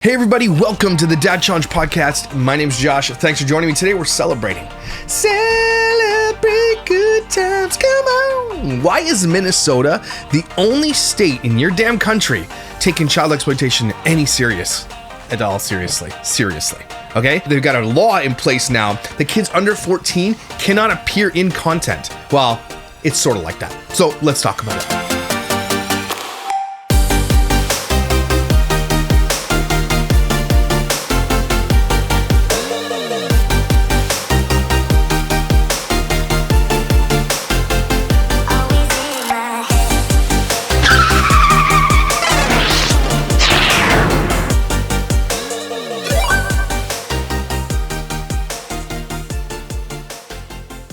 Hey everybody, welcome to the Dad Challenge podcast. My name's Josh. Thanks for joining me. Today we're celebrating. Celebrate good times, come on! Why is Minnesota the only state in your damn country taking child exploitation any serious? At all seriously. Seriously. Okay? They've got a law in place now that kids under 14 cannot appear in content. Well, it's sort of like that. So let's talk about it.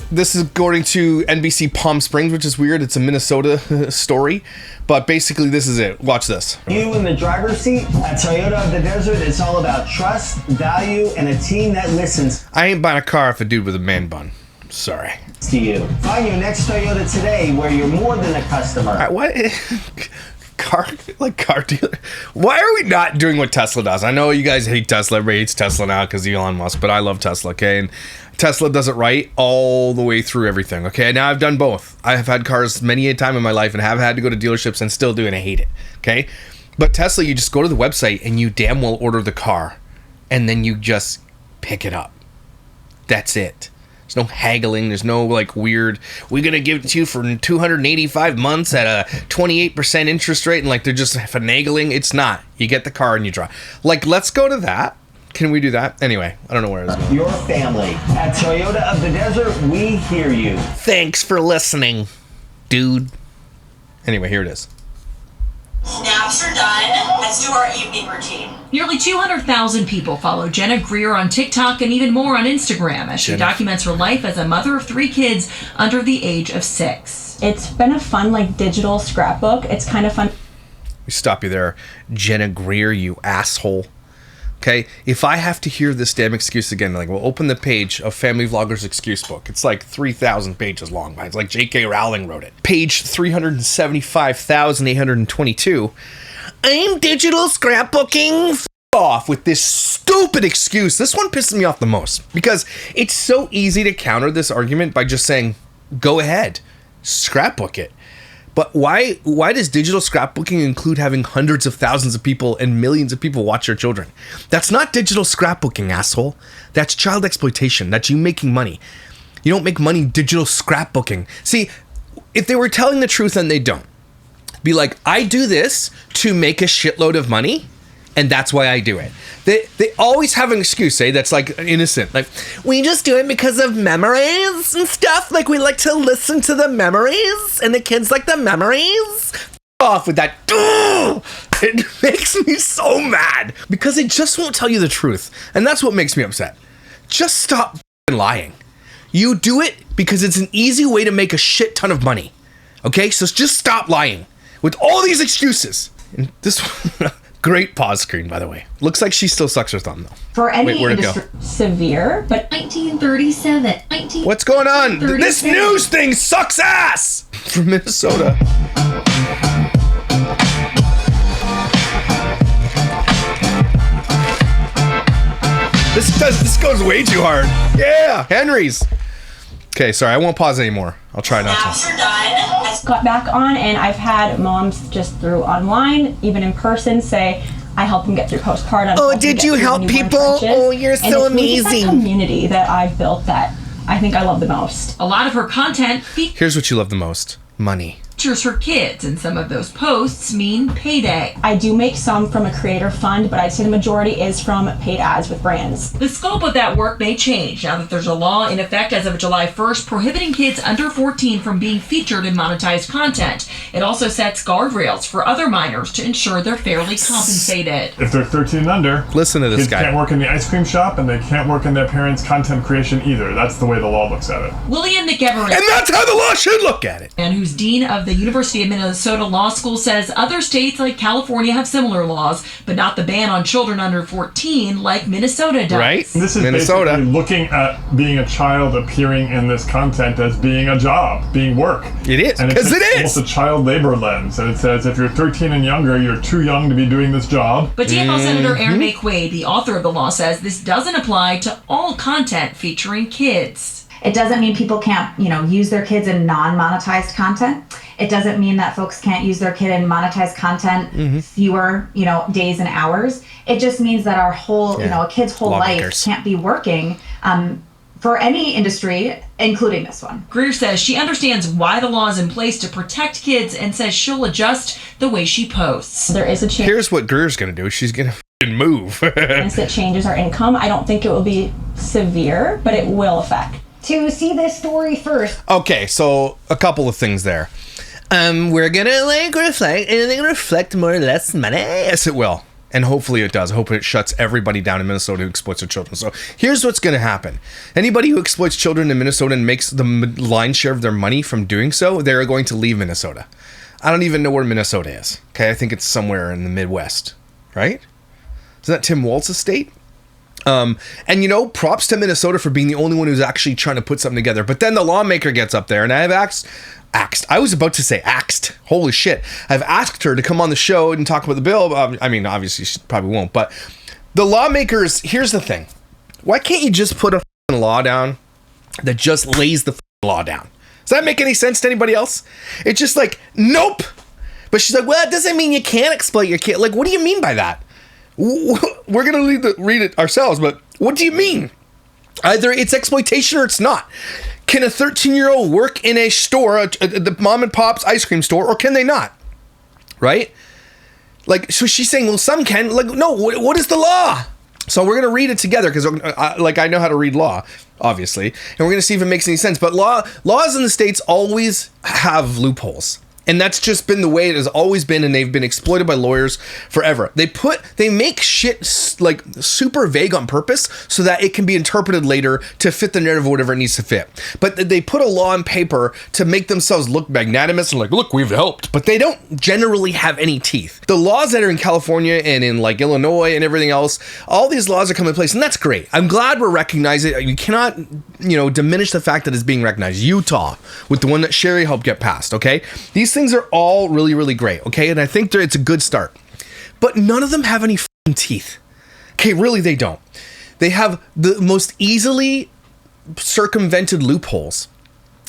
This is according to NBC Palm Springs, which is weird. It's a Minnesota story, but basically this is it. Watch this. You in the driver's seat at Toyota of the Desert, it's all about trust, value, and a team that listens. I ain't buying a car if a dude with a man bun. Sorry. To you. Find your next Toyota today where you're more than a customer. What? Car dealer? Why are we not doing what Tesla does? I know you guys hate Tesla. Everybody hates Tesla now because of Elon Musk, but I love Tesla, okay? And Tesla does it right all the way through everything, okay? Now I've done both. I have had cars many a time in my life and have had to go to dealerships and still do, and I hate it, okay? But Tesla, you just go to the website and you damn well order the car, and then you just pick it up. That's it. There's no haggling. There's no weird, we're going to give it to you for 285 months at a 28% interest rate, and they're just finagling. It's not. You get the car and you drive. Let's go to that. Can we do that? Anyway, I don't know where it is. Your family. At Toyota of the Desert, we hear you. Thanks for listening, dude. Anyway, here it is. Snaps are done. Let's do our evening routine. Nearly 200,000 people follow Jenna Greer on TikTok and even more on Instagram as she documents her life as a mother of 3 kids under the age of 6. It's been a fun, digital scrapbook. It's kind of fun. We stop you there. Jenna Greer, you asshole. Okay, if I have to hear this damn excuse again, we'll open the page of Family Vlogger's excuse book. It's 3,000 pages long. It's like J.K. Rowling wrote it. Page 375,822. I'm digital scrapbooking. F off with this stupid excuse. This one pisses me off the most because it's so easy to counter this argument by just saying, go ahead, scrapbook it. But why does digital scrapbooking include having hundreds of thousands of people and millions of people watch your children? That's not digital scrapbooking, asshole. That's child exploitation. That's you making money. You don't make money digital scrapbooking. See, if they were telling the truth and they don't, be like, I do this to make a shitload of money, and that's why I do it. They always have an excuse, that's innocent. We just do it because of memories and stuff. We like to listen to the memories, and the kids like the memories. F off with that. It makes me so mad because it just won't tell you the truth, and that's what makes me upset. Just stop lying. You do it because it's an easy way to make a shit ton of money. Okay, so just stop lying with all these excuses. And this one. Great pause screen, by the way. Looks like she still sucks her thumb, though. For any industry, severe, but 1937. What's going on? This news thing sucks ass! From Minnesota. This goes way too hard. Yeah, Henry's. Okay, sorry, I won't pause anymore. I'll try not to. Snaps are done. got back on, and I've had moms just through online, even in person, say, I help them get through postpartum. Oh, did you help people? Oh, you're so amazing. It's that community that I've built that I think I love the most. A lot of her content Here's what you love the most. Money. features her kids, and some of those posts mean payday. I do make some from a creator fund, but I'd say the majority is from paid ads with brands. The scope of that work may change now that there's a law in effect as of July 1st prohibiting kids under 14 from being featured in monetized content. It also sets guardrails for other minors to ensure they're fairly compensated. If they're 13 and under, listen to this kids guy. Can't work in the ice cream shop, and they can't work in their parents' content creation either. That's the way the law looks at it. William McEvery, And that's how the law should look at it. and who's dean of the University of Minnesota Law School says other states like California have similar laws, but not the ban on children under 14 like Minnesota does. Right? This is Minnesota. basically looking at being a child appearing in this content as being a job, being work. It is, And because it is. almost a child labor lens. And it says if you're 13 and younger, you're too young to be doing this job. But DFL Senator Aaron McQuaid, the author of the law, says this doesn't apply to all content featuring kids. It doesn't mean people can't, use their kids in non-monetized content. It doesn't mean that folks can't use their kid in monetized content fewer, days and hours. It just means that our whole, a kid's whole life can't be working for any industry, including this one. Greer says she understands why the law is in place to protect kids and says she'll adjust the way she posts. There is a chance Here's what Greer's going to do. She's going to move. that changes our income. I don't think it will be severe, but it will affect. To see this story first. Okay, so a couple of things there. We're going to reflect more or less money. Yes, it will. And hopefully it does. I hope it shuts everybody down in Minnesota who exploits their children. So here's what's going to happen. Anybody who exploits children in Minnesota and makes the lion's share of their money from doing so, they're going to leave Minnesota. I don't even know where Minnesota is. Okay, I think it's somewhere in the Midwest, right? Isn't that Tim Walz's state? And props to Minnesota for being the only one who's actually trying to put something together. But then the lawmaker gets up there, and I've axed. I was about to say axed. Holy shit. I've asked her to come on the show and talk about the bill. Obviously she probably won't. But the lawmakers, here's the thing. Why can't you just put a law down that just lays the law down? Does that make any sense to anybody else? It's just like, nope. But she's like, well, it doesn't mean you can't exploit your kid. Like, what do you mean by that? We're going to read it ourselves, but what do you mean? Either it's exploitation or it's not. Can a 13-year-old work in a store, the mom and pop's ice cream store, or can they not? Right? Like, so she's saying, well, some can. Like, no, what is the law? So we're going to read it together because, I know how to read law, obviously, and we're going to see if it makes any sense. But laws in the states always have loopholes. And that's just been the way it has always been, and they've been exploited by lawyers forever. They make shit like super vague on purpose so that it can be interpreted later to fit the narrative or whatever it needs to fit. But they put a law on paper to make themselves look magnanimous and like, look, we've helped. But they don't generally have any teeth. The laws that are in California and in like Illinois and everything else, all these laws are coming in place, and that's great. I'm glad we're recognizing it. You cannot, diminish the fact that it's being recognized. Utah, with the one that Sherry helped get passed, okay? These things are all really, really great, okay? And I think it's a good start. But none of them have any f***ing teeth. Okay, really, they don't. They have the most easily circumvented loopholes.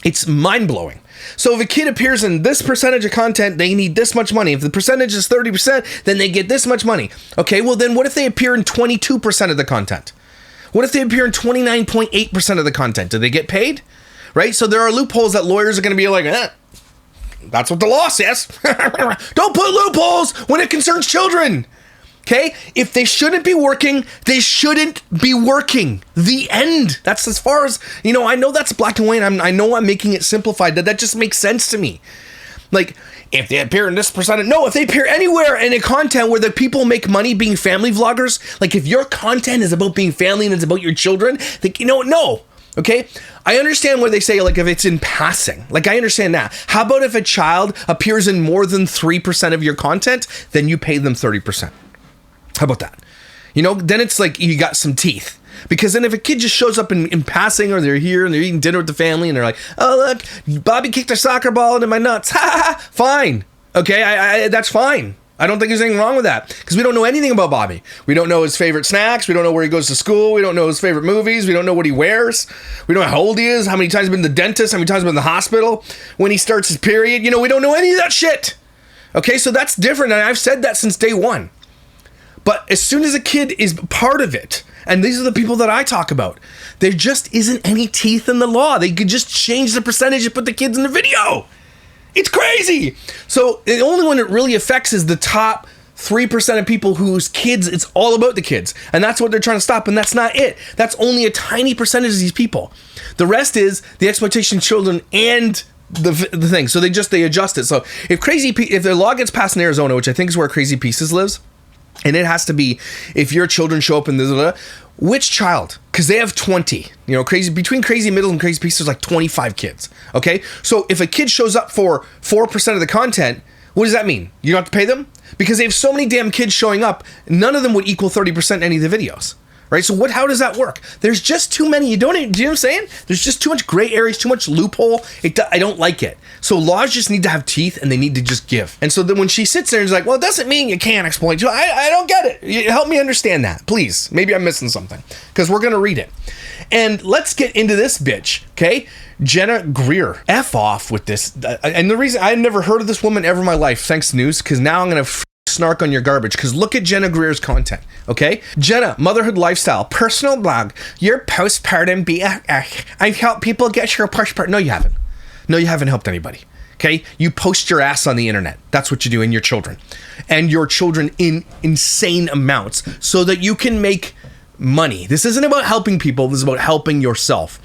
It's mind-blowing. So if a kid appears in this percentage of content, they need this much money. If the percentage is 30%, then they get this much money. Okay, well then what if they appear in 22% of the content? What if they appear in 29.8% of the content? Do they get paid? Right? So there are loopholes that lawyers are going to be like, that's what the law says. Don't put loopholes when it concerns children. Okay? If they shouldn't be working, they shouldn't be working. The end. That's as far as, I know that's black and white. I know I'm making it simplified. That just makes sense to me. Like, if they appear in this percentage, no, if they appear anywhere in a content where the people make money being family vloggers, like if your content is about being family and it's about your children, like, no. Okay, I understand where they say, like, if it's in passing, like, I understand that. How about if a child appears in more than 3% of your content, then you pay them 30%. How about that? Then it's like you got some teeth. Because then if a kid just shows up in passing, or they're here and they're eating dinner with the family and they're like, oh, look, Bobby kicked a soccer ball into my nuts. Fine. Okay, that's fine. I don't think there's anything wrong with that, because we don't know anything about Bobby. We don't know his favorite snacks. We don't know where he goes to school. We don't know his favorite movies. We don't know what he wears. We don't know how old he is, how many times he's been to the dentist, how many times he's been in the hospital, when he starts his period. We don't know any of that shit. Okay, so that's different, and I've said that since day one. But as soon as a kid is part of it, and these are the people that I talk about, there just isn't any teeth in the law. They could just change the percentage and put the kids in the video. It's crazy. So the only one it really affects is the top 3% of people whose kids, it's all about the kids. And that's what they're trying to stop. And that's not it. That's only a tiny percentage of these people. The rest is the exploitation of children and the thing. So they adjust it. So if the law gets passed in Arizona, which I think is where Crazy Pieces lives, And it has to be, if your children show up in this, which child? Because they have 20. You know, between Crazy Middle and Crazy Piece, there's like 25 kids. Okay? So if a kid shows up for 4% of the content, what does that mean? You don't have to pay them? Because they have so many damn kids showing up, none of them would equal 30% any of the videos. Right? So how does that work? There's just too many. Do you know what I'm saying? There's just too much gray areas, too much loophole. I don't like it. So laws just need to have teeth and they need to just give. And so then when she sits there and is like, well, it doesn't mean you can't exploit. I don't get it. Help me understand that, please. Maybe I'm missing something because we're going to read it. And let's get into this bitch, okay? Jenna Greer. F off with this. And the reason I've never heard of this woman ever in my life, thanks to news, because now I'm going to snark on your garbage, because look at Jenna Greer's content, okay? Jenna, motherhood lifestyle, personal blog, your postpartum I've helped people get your postpartum. No, you haven't. No, you haven't helped anybody, okay? You post your ass on the internet. That's what you do, in your children. And your children in insane amounts so that you can make money. This isn't about helping people. This is about helping yourself.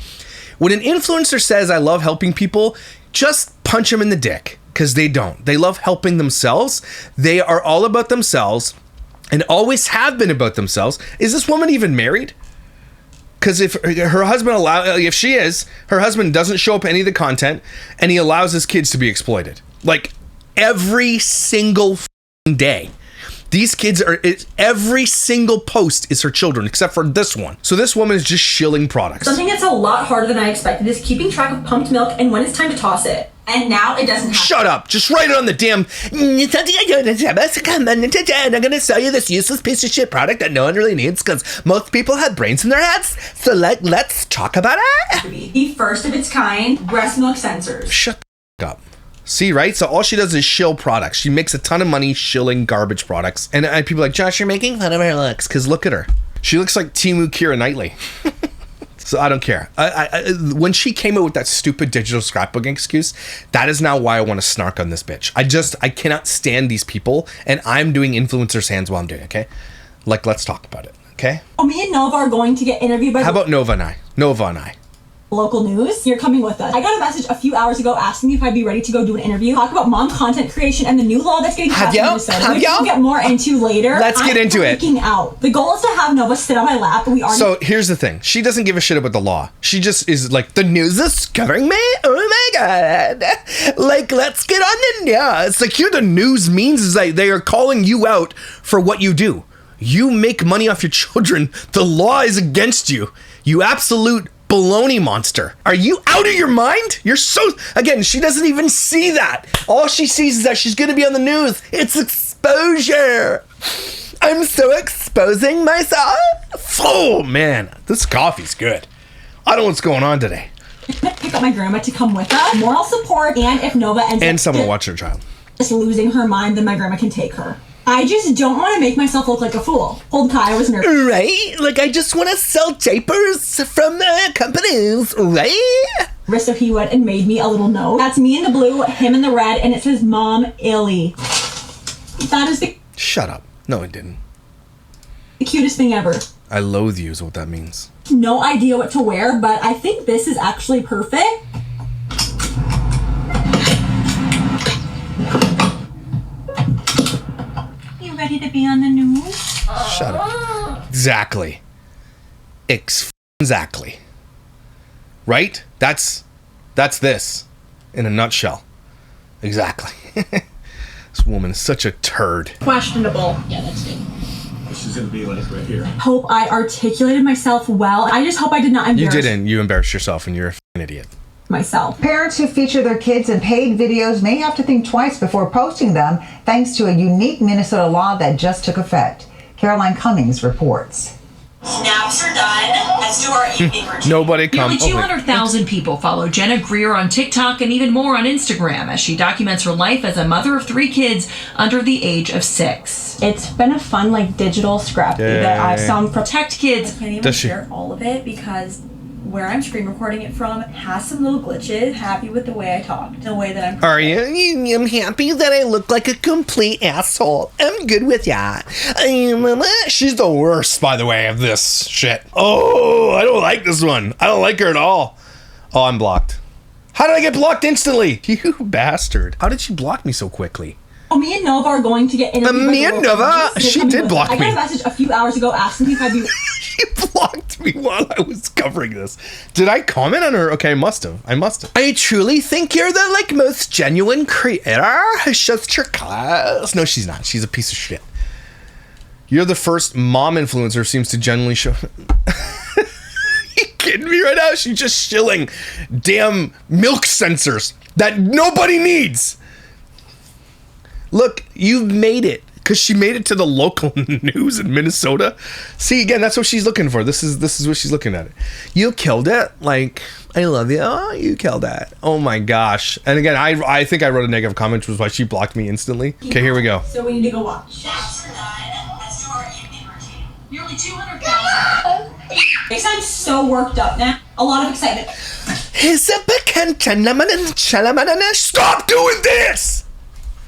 When an influencer says, I love helping people, just punch them in the dick. Because they don't. They love helping themselves. They are all about themselves and always have been about themselves. Is this woman even married? Because if her husband if she is, her husband doesn't show up any of the content and he allows his kids to be exploited. Like every single day. These kids every single post is her children, except for this one. So this woman is just shilling products. Something that's a lot harder than I expected is keeping track of pumped milk and when it's time to toss it. And now it doesn't have Shut up. Just write it on the damn... I'm going to sell you this useless piece of shit product that no one really needs because most people have brains in their heads. So let's talk about it. The first of its kind breast milk sensors. Shut the up. See, right? So all she does is shill products. She makes a ton of money shilling garbage products. And people are like, Josh, you're making fun of her looks. Because look at her. She looks like Timu Keira Knightley. So I don't care. When she came out with that stupid digital scrapbooking excuse, that is now why I want to snark on this bitch. I cannot stand these people, and I'm doing influencer's hands while I'm doing it, okay? Like, let's talk about it, okay? Oh, me and Nova are going to get interviewed by... How about Nova and I? Nova and I. Local news. You're coming with us. I got a message a few hours ago asking me if I'd be ready to go do an interview, talk about mom content creation and the new law that's getting passed in Minnesota, which we'll get more into later. Let's get into it. I'm freaking out. The goal is to have Nova sit on my lap, but we already... So here's the thing. She doesn't give a shit about the law. She just is like, the news is covering me? Oh my god. Like, let's get on the news. Like, here the news means is that they are calling you out for what you do. You make money off your children. The law is against you. You absolute baloney monster. Are you out of your mind? You're so... Again, she doesn't even see that. All she sees is that she's going to be on the news. It's exposure. I'm so exposing myself. Oh, man. This coffee's good. I don't know what's going on today. Pick up my grandma to come with us. Moral support, and if Nova ends and someone to watch their child. Just losing her mind, then my grandma can take her. I just don't want to make myself look like a fool. Hold Kai, I was nervous. Right? Like, I just want to sell diapers from the companies, right? So he went and made me a little note. That's me in the blue, him in the red, and it says, Mom, Illy. That is the... Shut up. No, it didn't. The cutest thing ever. I loathe you is what that means. No idea what to wear, but I think this is actually perfect. Ready to be on the news? Shut up. Exactly. Exactly. Right? That's this in a nutshell. Exactly. This woman is such a turd. Questionable. Yeah, that's good. She's gonna be like right here. Hope I articulated myself well. I just hope I did not embarrass... You didn't. You embarrassed yourself and you're a f***ing idiot. Myself. Parents who feature their kids in paid videos may have to think twice before posting them, thanks to a unique Minnesota law that just took effect. Caroline Cummings reports. Snaps are done. Let's do our evening routine. Nobody come. Nearly 200,000 people follow Jenna Greer on TikTok and even more on Instagram as she documents her life as a mother of 3 kids under the age of 6. It's been a fun, like, digital scrap that I've some protect kids. I can't even share all of it because where I'm screen recording it from has some little glitches. Happy with the way I talk, the way that I'm... Are you? I'm happy that I look like a complete asshole. I'm good with that. She's the worst, by the way, of this shit. Oh, I don't like this one. I don't like her at all. Oh, I'm blocked. How did I get blocked instantly? You bastard. How did she block me so quickly? Me and Nova are going to get interviewed. Me and Nova? She did block me. I got a message a few hours ago asking me if I'd be... She blocked me while I was covering this. Did I comment on her? Okay, I must have. I truly think you're the, like, most genuine creator who shows your class. No, she's not. She's a piece of shit. You're the first mom influencer who seems to genuinely show... You kidding me right now? She's just shilling damn milk sensors that nobody needs. Look, you've made it. Because she made it to the local news in Minnesota. See, again, that's what she's looking for. This is what she's looking at. You killed it. Like, I love you. Oh, you killed it. Oh my gosh. And again, I think I wrote a negative comment, which was why she blocked me instantly. Okay, here we go. So we need to go watch. Snaps are done. Let's do our evening routine. Nearly 200,000. I'm so worked up now. A lot of excitement. Stop doing this!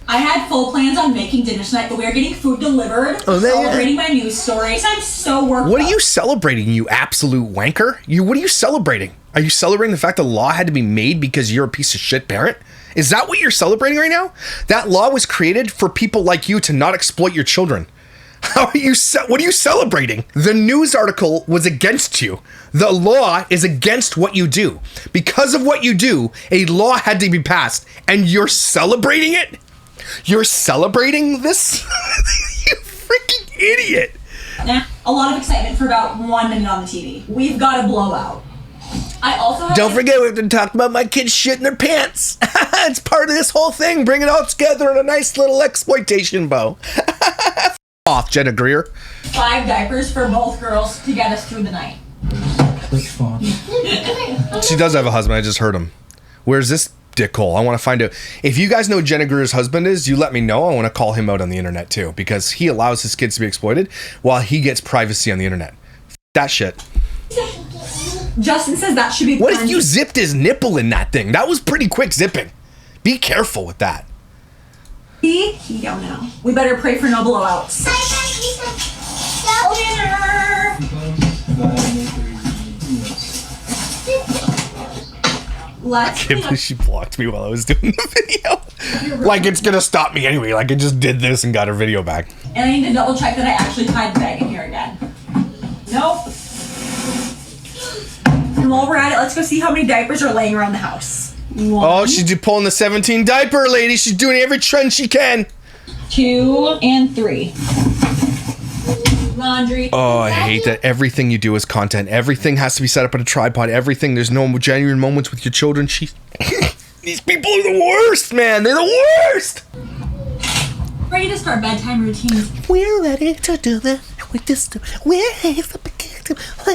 I had full plans on making dinner tonight, but we are getting food delivered. Celebrating my news stories. I'm so worked up. What are you celebrating, you absolute wanker? What are you celebrating? Are you celebrating the fact the law had to be made because you're a piece of shit parent? Is that what you're celebrating right now? That law was created for people like you to not exploit your children. What are you celebrating? The news article was against you. The law is against what you do. Because of what you do, a law had to be passed, and you're celebrating it? You're celebrating this? You freaking idiot. Now, a lot of excitement for about 1 minute on the TV. We've got a blowout. I also have... Don't forget, we have to talk about my kids shitting their pants. It's part of this whole thing. Bring it all together in a nice little exploitation bow. Off, Jenna Greer. 5 diapers for both girls to get us through the night. Which fun. She does have a husband. I just heard him. Where's this dickhole? I want to find out. If you guys know who Jenna Greer's husband is, you let me know. I want to call him out on the internet too, because he allows his kids to be exploited while he gets privacy on the internet. That shit. Justin says that should be... What if you zipped his nipple in that thing? That was pretty quick zipping. Be careful with that. He don't know. We better pray for no blowouts. I can't believe she blocked me while I was doing the video. Like it's gonna stop me anyway. Like I just did this and got her video back. And I need to double check that I actually tied the bag in here again. Nope. And while we're at it, let's go see how many diapers are laying around the house. 1, oh, she's pulling the 17 diaper, lady. She's doing every trend she can. 2 and 3. Laundry. Oh, I hate that everything you do is content. Everything has to be set up on a tripod. Everything. There's no genuine moments with your children. These people are the worst, man. They're the worst. Ready to start bedtime routines. We're ready to do that.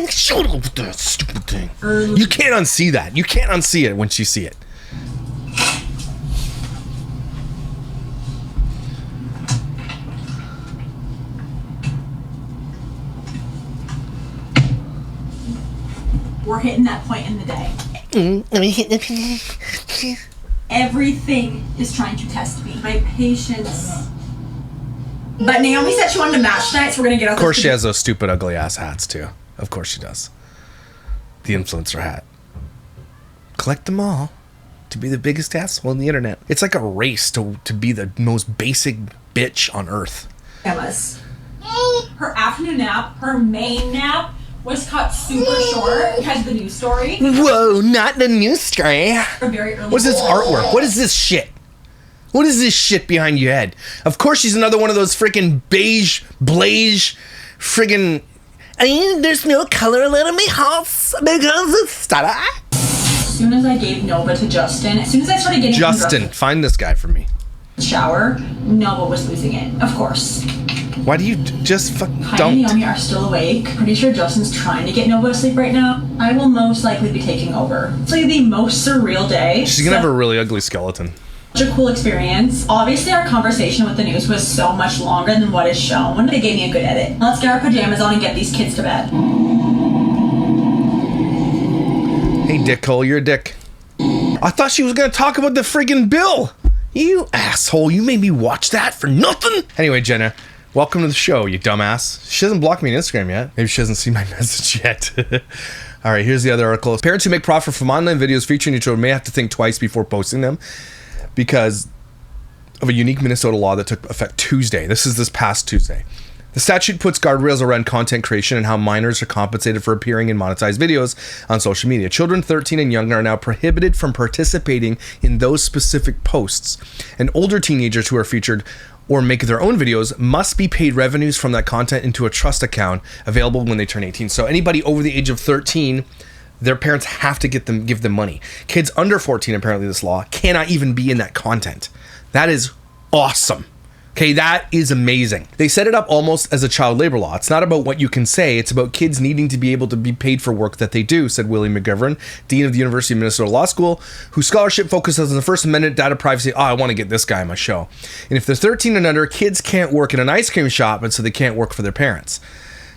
Shut up with that stupid thing. You can't unsee that. You can't unsee it once you see it. We're hitting that point in the day. Everything is trying to test me. My patience. But Naomi said she wanted to match tonight, so we're gonna get out. Of course, she has those stupid, ugly ass hats too. Of course, she does. The influencer hat. Collect them all to be the biggest asshole on the internet. It's like a race to be the most basic bitch on earth. Emma's. Her afternoon nap, her main nap, was cut super short because of the news story. Whoa, not the news story. What's this artwork? What is this shit? What is this shit behind your head? Of course she's another one of those freaking beige, friggin'... there's no color in my house because it's stutter. As soon as I gave Nova to Justin, as soon as I started getting... Justin, find this guy for me. Shower, Nova was losing it, of course. Why do you just don't? Kai and Naomi are still awake. Pretty sure Justin's trying to get Nova to sleep right now. I will most likely be taking over. It's like the most surreal day. She's gonna have a really ugly skeleton. Such a cool experience. Obviously, our conversation with the news was so much longer than what is shown. They gave me a good edit. Let's get our pajamas on and get these kids to bed. Hey, dickhole, you're a dick. I thought she was gonna talk about the friggin' bill. You asshole, you made me watch that for nothing. Anyway, Jenna. Welcome to the show, you dumbass. She hasn't blocked me on Instagram yet. Maybe she hasn't seen my message yet. All right, here's the other article. Parents who make profit from online videos featuring your children may have to think twice before posting them because of a unique Minnesota law that took effect Tuesday. This is this past Tuesday. The statute puts guardrails around content creation and how minors are compensated for appearing in monetized videos on social media. Children 13 and younger are now prohibited from participating in those specific posts, and older teenagers who are featured or make their own videos must be paid revenues from that content into a trust account available when they turn 18. So anybody over the age of 13, their parents have to give them money. Kids under 14, apparently this law, cannot even be in that content. That is awesome. Okay, that is amazing. They set it up almost as a child labor law. It's not about what you can say, it's about kids needing to be able to be paid for work that they do, said Willie McGovern, Dean of the University of Minnesota Law School, whose scholarship focuses on the First Amendment, data privacy. I want to get this guy on my show. And if they're 13 and under, kids can't work in an ice cream shop, and so they can't work for their parents.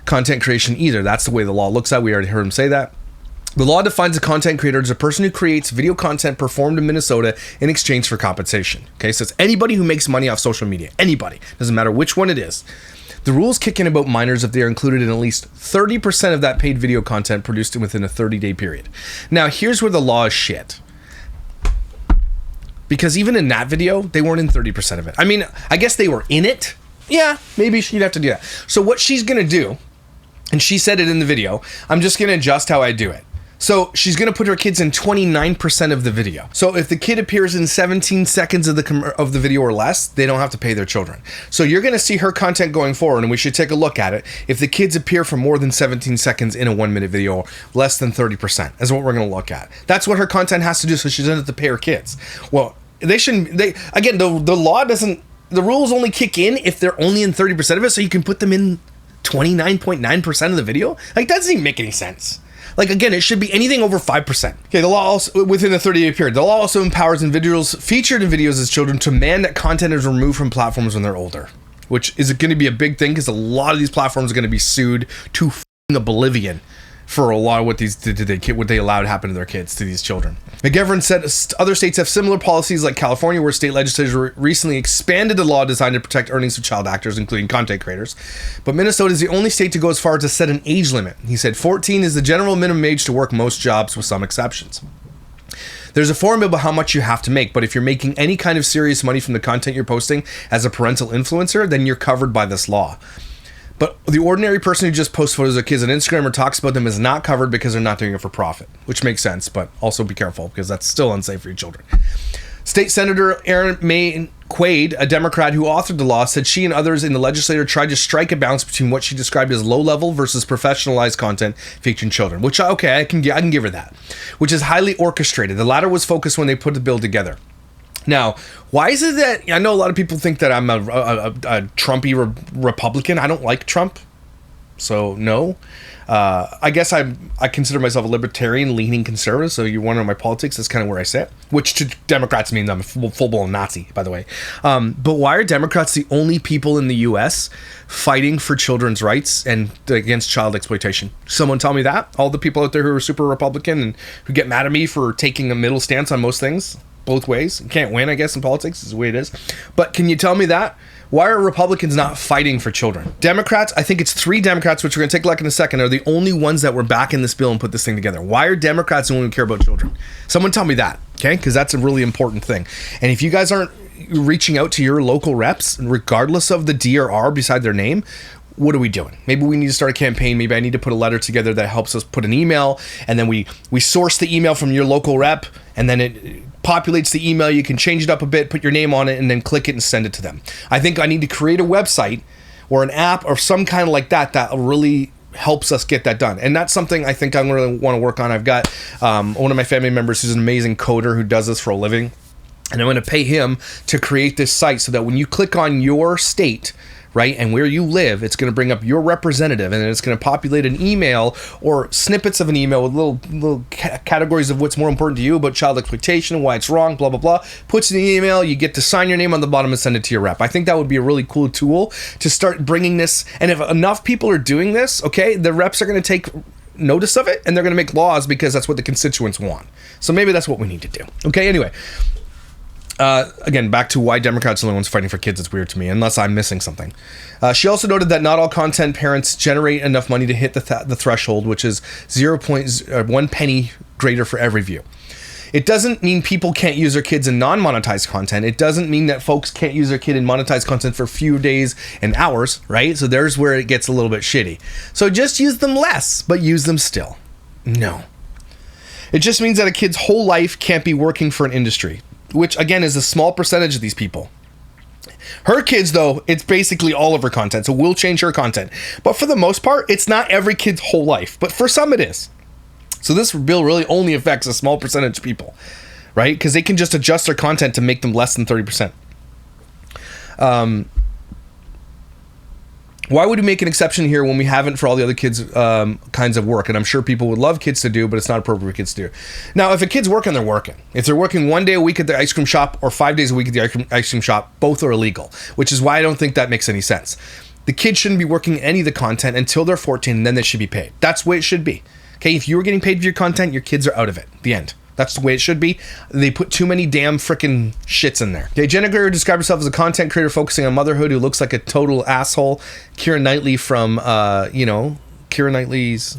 Content creation either. That's the way the law looks at. We already heard him say that. The law defines a content creator as a person who creates video content performed in Minnesota in exchange for compensation. Okay, so it's anybody who makes money off social media. Anybody. Doesn't matter which one it is. The rules kick in about minors if they are included in at least 30% of that paid video content produced within a 30-day period. Now, here's where the law is shit. Because even in that video, they weren't in 30% of it. I mean, I guess they were in it. Yeah, maybe she'd have to do that. So what she's going to do, and she said it in the video, I'm just going to adjust how I do it. So she's going to put her kids in 29% of the video. So if the kid appears in 17 seconds of the video or less, they don't have to pay their children. So you're going to see her content going forward, and we should take a look at it. If the kids appear for more than 17 seconds in a 1-minute video, less than 30% is what we're going to look at. That's what her content has to do, so she doesn't have to pay her kids. Well, they shouldn't. Again, the law doesn't. The rules only kick in if they're only in 30% of it, so you can put them in 29.9% of the video. Like, that doesn't even make any sense. Like, again, it should be anything over 5%. Okay, the law also, within a 30-day period, the law also empowers individuals featured in videos as children to demand that content is removed from platforms when they're older, which is going to be a big thing because a lot of these platforms are going to be sued to oblivion for a lot of what they allow to happen to their kids, to these children. McGovern said other states have similar policies like California, where state legislators recently expanded the law designed to protect earnings of child actors, including content creators. But Minnesota is the only state to go as far as to set an age limit. He said 14 is the general minimum age to work most jobs, with some exceptions. There's a formula about how much you have to make, but if you're making any kind of serious money from the content you're posting as a parental influencer, then you're covered by this law. But the ordinary person who just posts photos of kids on Instagram or talks about them is not covered because they're not doing it for profit, which makes sense, but also be careful because that's still unsafe for your children. State Senator Erin May Quaid, a Democrat who authored the law, said she and others in the legislature tried to strike a balance between what she described as low-level versus professionalized content featuring children, which, okay, I can give her that, which is highly orchestrated. The latter was focused when they put the bill together. Now, why is it that I know a lot of people think that I'm a Trumpy Republican? I don't like Trump, so no. I guess I consider myself a libertarian, leaning conservative. So you're wondering my politics. That's kind of where I sit. Which to Democrats means I'm a full-blown Nazi, by the way. But why are Democrats the only people in the U.S. fighting for children's rights and against child exploitation? Someone tell me that. All the people out there who are super Republican and who get mad at me for taking a middle stance on most things. Both ways. You can't win, I guess, in politics. Is the way it is. But can you tell me that? Why are Republicans not fighting for children? Democrats, I think it's 3 Democrats, which we're going to take a look in a second, are the only ones that were back in this bill and put this thing together. Why are Democrats the only who care about children? Someone tell me that, okay? Because that's a really important thing. And if you guys aren't reaching out to your local reps, regardless of the D or R beside their name, what are we doing? Maybe we need to start a campaign. Maybe I need to put a letter together that helps us put an email, and then we source the email from your local rep, and then it populates the email. You can change it up a bit, put your name on it, and then click it and send it to them. I think I need to create a website or an app or some kind of like that really helps us get that done. And that's something I think I'm really want to work on. I've got one of my family members who's an amazing coder who does this for a living, and I'm going to pay him to create this site so that when you click on your state, right, and where you live, it's going to bring up your representative, and then it's going to populate an email or snippets of an email with little categories of what's more important to you about child exploitation, why it's wrong, blah, blah, blah. Puts in the email, you get to sign your name on the bottom and send it to your rep. I think that would be a really cool tool to start bringing this, and if enough people are doing this, okay, the reps are going to take notice of it, and they're going to make laws because that's what the constituents want. So maybe that's what we need to do. Okay, anyway. Again, back to why Democrats are the only ones fighting for kids. It's weird to me, unless I'm missing something. She also noted that not all content parents generate enough money to hit the threshold, which is 0.1 penny greater for every view. It doesn't mean people can't use their kids in non-monetized content. It doesn't mean that folks can't use their kid in monetized content for a few days and hours, right? So there's where it gets a little bit shitty. So just use them less, but use them still. No. It just means that a kid's whole life can't be working for an industry, which again is a small percentage of these people. Her kids, though, it's basically all of her content, so we'll change her content. But for the most part, it's not every kid's whole life, but for some it is. So this bill really only affects a small percentage of people, right? Because they can just adjust their content to make them less than 30%. Why would we make an exception here when we haven't for all the other kids' kinds of work? And I'm sure people would love kids to do, but it's not appropriate for kids to do. Now, if a kid's working, they're working. If they're working 1 day a week at the ice cream shop or 5 days a week at the ice cream shop, both are illegal, which is why I don't think that makes any sense. The kid shouldn't be working any of the content until they're 14, and then they should be paid. That's the way it should be. Okay, if you were getting paid for your content, your kids are out of it. The end. That's the way it should be. They put too many damn frickin' shits in there. Okay, Jenna Greer described herself as a content creator focusing on motherhood who looks like a total asshole. Keira Knightley from, Keira Knightley's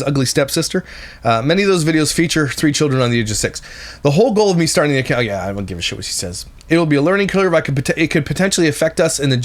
ugly stepsister. Many of those videos feature 3 children on the age of 6. The whole goal of me starting the account, I don't give a shit what she says. It will be a learning curve. It could potentially affect us in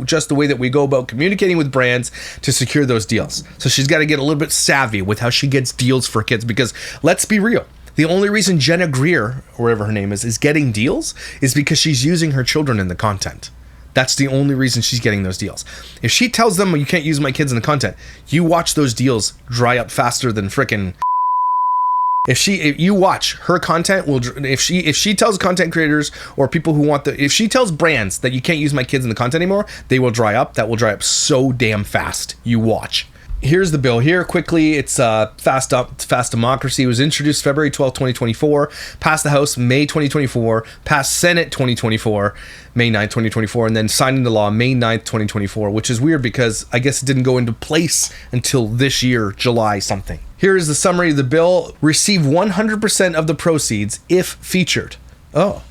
just the way that we go about communicating with brands to secure those deals. So she's got to get a little bit savvy with how she gets deals for kids, because let's be real. The only reason Jenna Greer, or whatever her name is getting deals is because she's using her children in the content. That's the only reason she's getting those deals. If she tells them you can't use my kids in the content, you watch those deals dry up faster than frickin'. If you watch her content, if she tells content creators or people who want if she tells brands that you can't use my kids in the content anymore, they will dry up. That will dry up so damn fast. You watch. Here's the bill here quickly. It's Fast Democracy. It was introduced February 12, 2024, passed the House May 2024, passed Senate 2024, May 9, 2024, and then signed into law May 9, 2024, which is weird because I guess it didn't go into place until this year, July something. Here is the summary of the bill. Receive 100% of the proceeds if featured. Oh.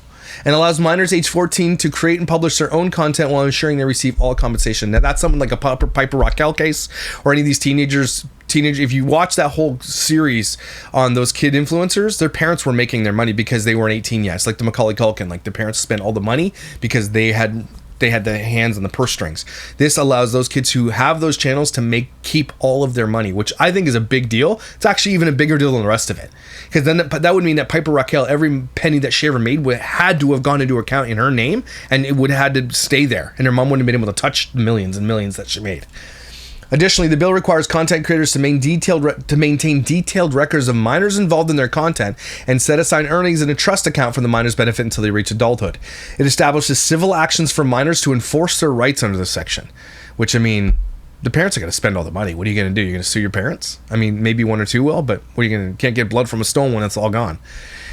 And allows minors age 14 to create and publish their own content while ensuring they receive all compensation. Now, that's something like a Piper Raquel case or any of these teenagers. If you watch that whole series on those kid influencers, their parents were making their money because they weren't 18 yet. It's like the Macaulay Culkin. Like, the parents spent all the money because they had the hands on the purse strings. This allows those kids who have those channels to keep all of their money, which I think is a big deal. It's actually even a bigger deal than the rest of it, because then that would mean that Piper Raquel, every penny that she ever made had to have gone into her account in her name, and it would have had to stay there, and her mom wouldn't have been able to touch the millions and millions that she made. Additionally, the bill requires content creators to maintain detailed records of minors involved in their content and set aside earnings in a trust account for the minors' benefit until they reach adulthood. It establishes civil actions for minors to enforce their rights under this section, which, I mean, the parents are going to spend all the money. What are you going to do? You're going to sue your parents? I mean, maybe one or two will, but can't get blood from a stone when it's all gone.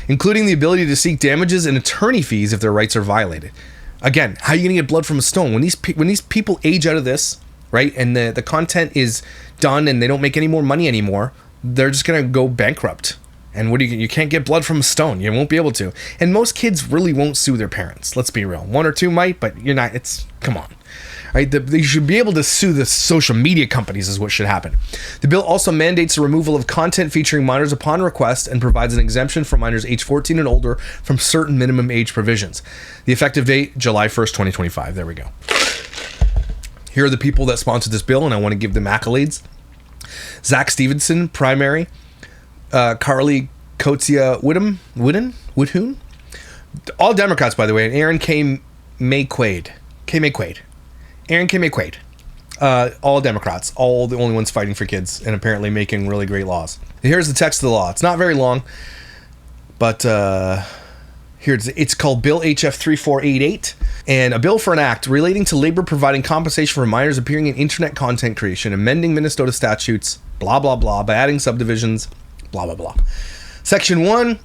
Including the ability to seek damages and attorney fees if their rights are violated. Again, how are you going to get blood from a stone? When these people age out of this, right, and the content is done and they don't make any more money anymore, they're just going to go bankrupt. And you can't get blood from a stone. You won't be able to. And most kids really won't sue their parents. Let's be real. One or two might, but you're not. Come on. Right? You should be able to sue the social media companies is what should happen. The bill also mandates the removal of content featuring minors upon request and provides an exemption for minors age 14 and older from certain minimum age provisions. The effective date, July 1st, 2025. There we go. Here are the people that sponsored this bill, and I want to give them accolades. Zach Stevenson, primary. Carly Coetzee Woodhoon. All Democrats, by the way, and Aaron K. Mayquade. Aaron K. Mayquade. All Democrats. All the only ones fighting for kids and apparently making really great laws. And here's the text of the law. It's not very long, but here it's called Bill HF 3488, and a bill for an act relating to labor providing compensation for minors appearing in internet content creation, amending Minnesota statutes, blah, blah, blah, by adding subdivisions, blah, blah, blah. Section 1,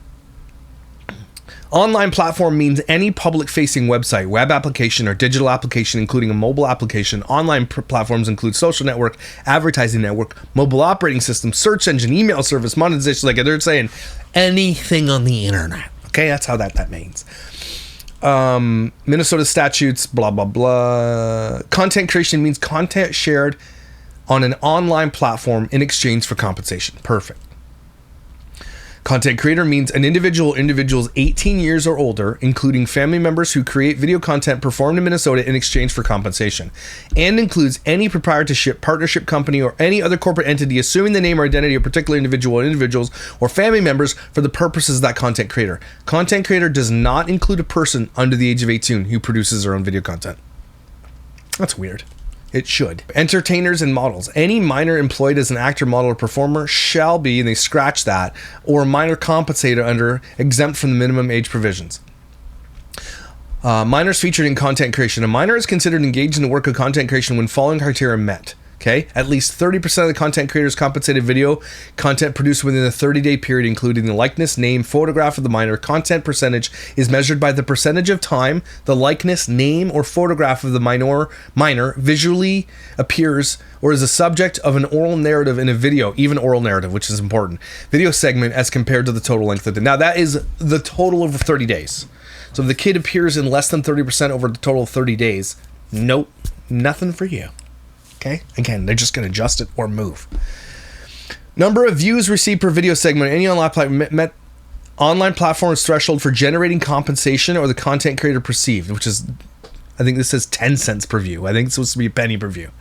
online platform means any public-facing website, web application, or digital application, including a mobile application. Online platforms include social network, advertising network, mobile operating system, search engine, email service, monetization. Like they're saying, anything on the internet. Okay, that's how that means. Minnesota statutes, blah, blah, blah. Content creation means content shared on an online platform in exchange for compensation. Perfect. Content creator means an individual's 18 years or older, including family members who create video content performed in Minnesota in exchange for compensation, and includes any proprietorship, partnership company, or any other corporate entity assuming the name or identity of a particular individual, individuals, or family members for the purposes of that content creator. Content creator does not include a person under the age of 18 who produces their own video content. That's weird. It should. Entertainers and models. Any minor employed as an actor, model, or performer shall be, and they scratch that, or minor compensated under exempt from the minimum age provisions. Minors featured in content creation. A minor is considered engaged in the work of content creation when following criteria are met. Okay, at least 30% of the content creator's compensated video content produced within a 30-day period, including the likeness, name, photograph of the minor. Content percentage is measured by the percentage of time the likeness, name, or photograph of the minor visually appears or is a subject of an oral narrative in a video, even oral narrative, which is important, video segment as compared to the total length of it. Now, that is the total over 30 days. So if the kid appears in less than 30% over the total of 30 days, nope, nothing for you. Okay, again, they're just going to adjust it or move. Number of views received per video segment. Any online platform's threshold for generating compensation or the content creator perceived, which is, I think this says 10 cents per view. I think it's supposed to be a penny per view.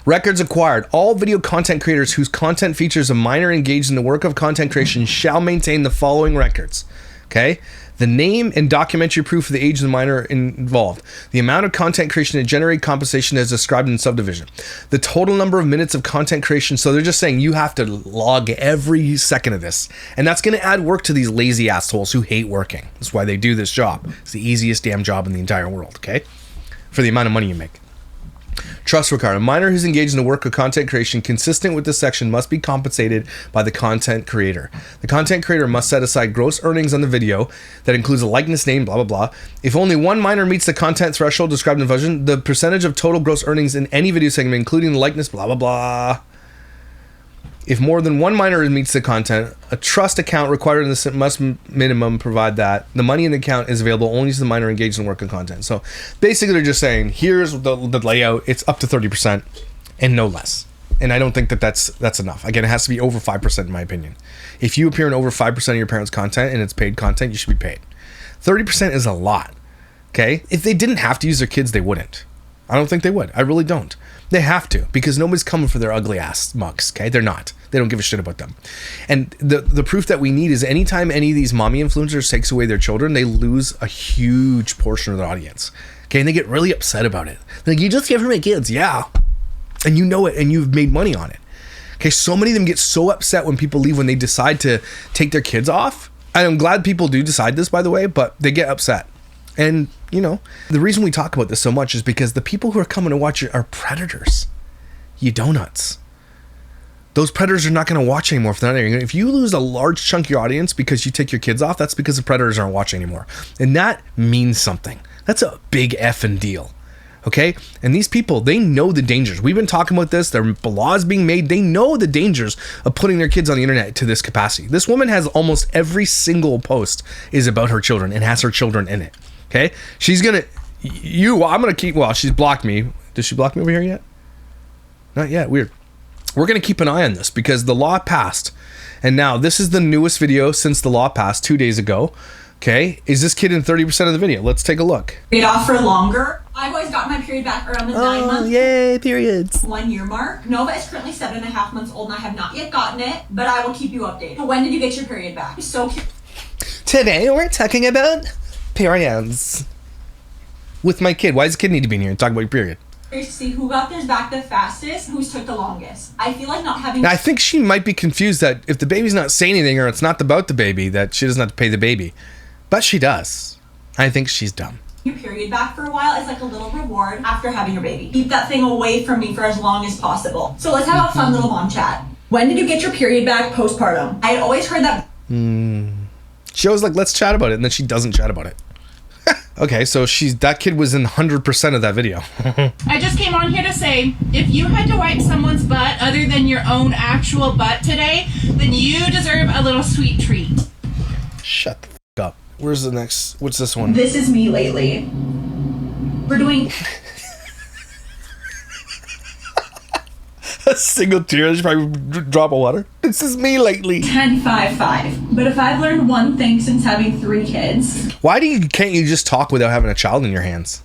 Records acquired. All video content creators whose content features a minor engaged in the work of content creation shall maintain the following records. Okay? The name and documentary proof of the age of the minor involved. The amount of content creation to generate compensation as described in subdivision. The total number of minutes of content creation. So they're just saying you have to log every second of this. And that's going to add work to these lazy assholes who hate working. That's why they do this job. It's the easiest damn job in the entire world, okay? For the amount of money you make. Trust required. A minor who's engaged in the work of content creation consistent with this section must be compensated by the content creator. The content creator must set aside gross earnings on the video that includes a likeness, name, blah, blah, blah. If only one minor meets the content threshold described in the version, the percentage of total gross earnings in any video segment, including the likeness, blah, blah, blah. If more than one minor meets the content, a trust account required in the must minimum provide that the money in the account is available only to the minor engaged in work of content. So basically they're just saying, here's the layout. It's up to 30% and no less. And I don't think that that's enough. Again, it has to be over 5% in my opinion. If you appear in over 5% of your parents' content and it's paid content, you should be paid. 30% is a lot. Okay? If they didn't have to use their kids, they wouldn't. I don't think they would. I really don't. They have to, because nobody's coming for their ugly ass mugs, okay? They're not. They don't give a shit about them. And the proof that we need is anytime any of these mommy influencers takes away their children, they lose a huge portion of their audience. Okay, and they get really upset about it. Like, you just give her my kids. Yeah. And you know it, and you've made money on it. Okay, so many of them get so upset when people leave when they decide to take their kids off. And I'm glad people do decide this, by the way, but they get upset. And, you know, the reason we talk about this so much is because the people who are coming to watch it are predators. You donuts. Those predators are not going to watch anymore if they're not there. If you lose a large chunk of your audience because you take your kids off, that's because the predators aren't watching anymore. And that means something. That's a big effing deal. Okay? And these people, they know the dangers. We've been talking about this. There are laws being made. They know the dangers of putting their kids on the internet to this capacity. This woman has almost every single post is about her children and has her children in it. Okay? She's going to... I'm going to keep... Well, she's blocked me. Did she block me over here yet? Not yet. Weird. We're going to keep an eye on this because the law passed. And now this is the newest video since the law passed 2 days ago. Okay. Is this kid in 30% of the video? Let's take a look. Period off for longer. I've always gotten my period back around the 9 months. Yay, periods. 1 year mark. Nova is currently 7.5 months old and I have not yet gotten it, but I will keep you updated. But when did you get your period back? I'm so curious. Today we're talking about periods. With my kid. Why does the kid need to be in here and talk about your period? To see who got theirs back the fastest, who's took the longest. I feel like not having... Now, I think she might be confused that if the baby's not saying anything or it's not about the baby, that she doesn't have to pay the baby. But she does. I think she's dumb. Your period back for a while is like a little reward after having your baby. Keep that thing away from me for as long as possible. So let's have a fun little mom chat. When did you get your period back postpartum? I had always heard that... She always like, let's chat about it, and then she doesn't chat about it. Okay, so that kid was in 100% of that video. I just came on here to say, if you had to wipe someone's butt other than your own actual butt today, then you deserve a little sweet treat. Shut the f*** up. Where's the next? What's this one? This is me lately. We're doing... A single tear, there's probably a drop of water. This is me lately. 10-5-5. But if I've learned one thing since having 3 kids, Why can't you just talk without having a child in your hands?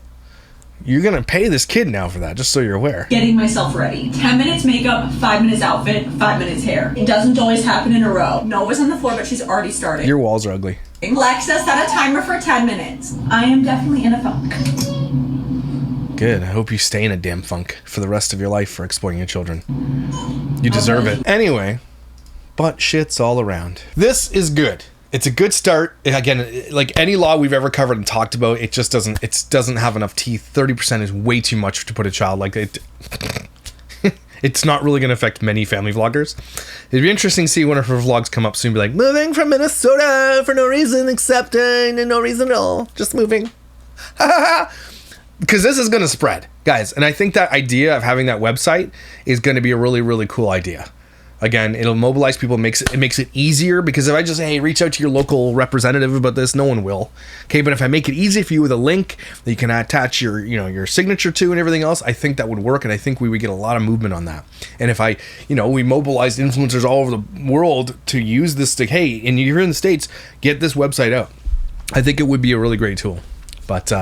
You're gonna pay this kid now for that, just so you're aware. getting myself ready. 10 minutes makeup, 5 minutes outfit, 5 minutes hair. It doesn't always happen in a row. Nova's on the floor, but she's already started. Your walls are ugly. Alexa, set a timer for 10 minutes. I am definitely in a funk. Good. I hope you stay in a damn funk for the rest of your life for exploiting your children. You deserve it. Anyway, butt shits all around. This is good. It's a good start. Again, like any law we've ever covered and talked about, it just doesn't have enough teeth. 30% is way too much to put a child like it. It's not really going to affect many family vloggers. It'd be interesting to see one of her vlogs come up soon, be like, moving from Minnesota for no reason except no reason at all. Just moving. Because this is going to spread, guys. And I think that idea of having that website is going to be a really, really cool idea. Again, it'll mobilize people. It makes it easier, because if I just say, hey, reach out to your local representative about this, no one will. Okay, but if I make it easy for you with a link that you can attach your signature to and everything else, I think that would work, and I think we would get a lot of movement on that. And if we mobilized influencers all over the world to use this to, hey, and you're in the States, get this website out. I think it would be a really great tool. But,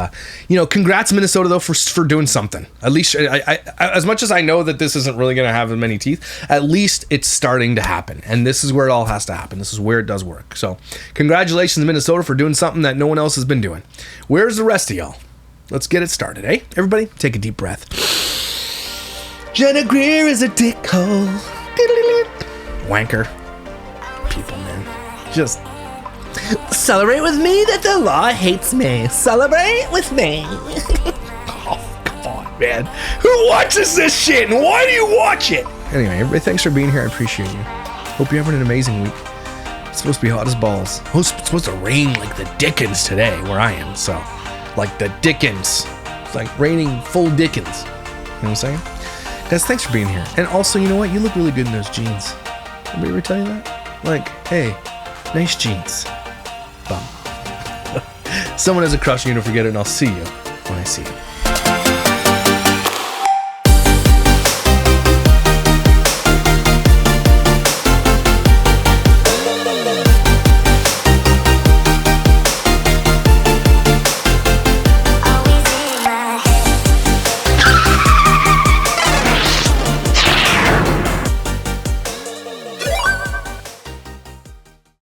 congrats Minnesota, though, for doing something. At least, I as much as I know that this isn't really going to have many teeth, at least it's starting to happen. And this is where it all has to happen. This is where it does work. So, congratulations, Minnesota, for doing something that no one else has been doing. Where's the rest of y'all? Let's get it started, eh? Everybody, take a deep breath. Jenna Greer is a dickhole. Wanker. People, man. Just... celebrate with me that the law hates me. Celebrate with me. Oh, come on, man. Who watches this shit, and why do you watch it? Anyway, everybody, thanks for being here. I appreciate you. Hope you're having an amazing week. It's supposed to be hot as balls. It's supposed to rain like the Dickens today, where I am. So, like the Dickens. It's like raining full Dickens. You know what I'm saying? Guys, thanks for being here. And also, you know what? You look really good in those jeans. Anybody ever tell you that? Like, hey, nice jeans. Bum. Someone has a crush on you, don't forget it, and I'll see you when I see you.